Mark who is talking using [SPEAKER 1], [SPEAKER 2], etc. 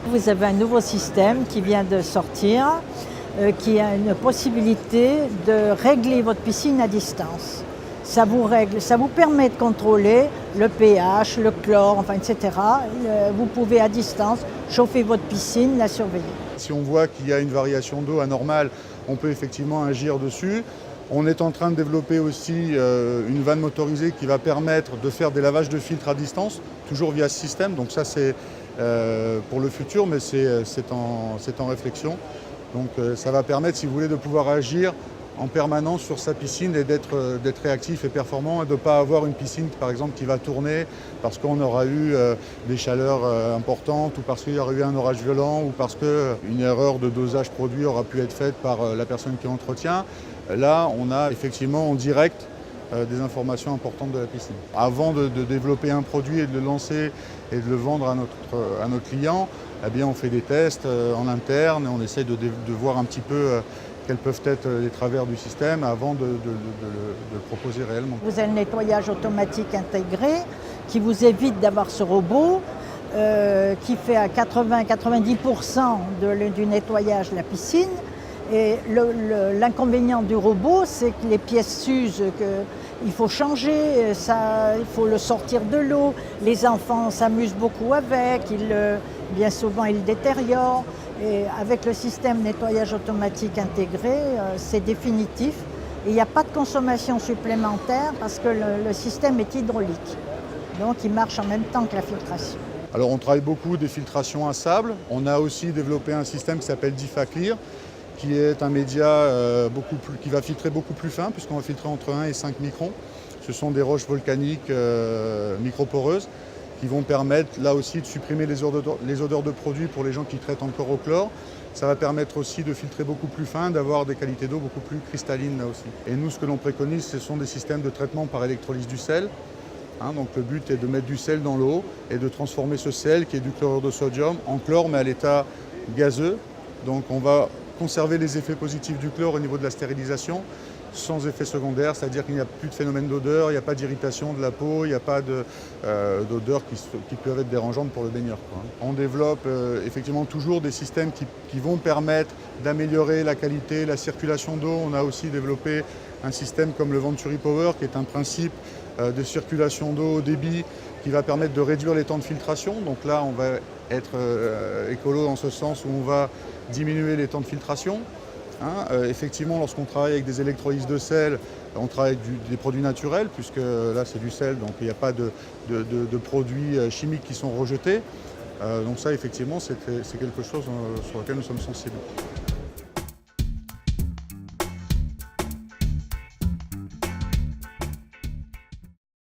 [SPEAKER 1] Vous avez un nouveau système qui vient de sortir, qui a une possibilité de régler votre piscine à distance. Ça vous permet de contrôler le pH, le chlore, enfin, etc. Vous pouvez à distance chauffer votre piscine, la surveiller.
[SPEAKER 2] Si on voit qu'il y a une variation d'eau anormale, on peut effectivement agir dessus. On est en train de développer aussi une vanne motorisée qui va permettre de faire des lavages de filtres à distance, toujours via ce système. Donc ça c'est pour le futur, mais c'est en réflexion. Donc ça va permettre, si vous voulez, de pouvoir agir en permanence sur sa piscine et d'être réactif et performant et de ne pas avoir une piscine par exemple qui va tourner parce qu'on aura eu des chaleurs importantes ou parce qu'il y aura eu un orage violent ou parce qu'une erreur de dosage produit aura pu être faite par la personne qui entretient. Là, on a effectivement en direct des informations importantes de la piscine. Avant de développer un produit et de le lancer et de le vendre à nos clients, eh bien, on fait des tests en interne et on essaie de voir un petit peu quels peuvent être les travers du système avant de le proposer réellement.
[SPEAKER 1] Vous avez le nettoyage automatique intégré qui vous évite d'avoir ce robot qui fait à 80-90% du nettoyage de la piscine. Et l'inconvénient du robot, c'est que les pièces s'usent, qu'il faut changer, il faut le sortir de l'eau. Les enfants s'amusent beaucoup avec, bien souvent ils le détériorent. Et avec le système nettoyage automatique intégré, c'est définitif. Et il n'y a pas de consommation supplémentaire parce que le système est hydraulique. Donc il marche en même temps que la filtration.
[SPEAKER 2] Alors on travaille beaucoup des filtrations à sable. On a aussi développé un système qui s'appelle DIFA-Clear, qui est un média qui va filtrer beaucoup plus fin, puisqu'on va filtrer entre 1 et 5 microns. Ce sont des roches volcaniques microporeuses qui vont permettre là aussi de supprimer les odeurs de produits pour les gens qui traitent encore au chlore. Ça va permettre aussi de filtrer beaucoup plus fin, d'avoir des qualités d'eau beaucoup plus cristallines là aussi. Et nous, ce que l'on préconise, ce sont des systèmes de traitement par électrolyse du sel. Donc le but est de mettre du sel dans l'eau et de transformer ce sel, qui est du chlorure de sodium, en chlore, mais à l'état gazeux. Donc on va conserver les effets positifs du chlore au niveau de la stérilisation, sans effet secondaire, c'est-à-dire qu'il n'y a plus de phénomène d'odeur, il n'y a pas d'irritation de la peau, il n'y a pas d'odeurs qui peuvent être dérangeantes pour le baigneur. On développe effectivement toujours des systèmes qui vont permettre d'améliorer la qualité, la circulation d'eau. On a aussi développé un système comme le Venturi Power, qui est un principe de circulation d'eau au débit, qui va permettre de réduire les temps de filtration. Donc là, on va être écolo dans ce sens où on va diminuer les temps de filtration. Effectivement, lorsqu'on travaille avec des électrolyses de sel, on travaille avec des produits naturels, puisque là c'est du sel, donc il n'y a pas de produits chimiques qui sont rejetés. Donc ça, effectivement, c'est quelque chose sur lequel nous sommes sensibles.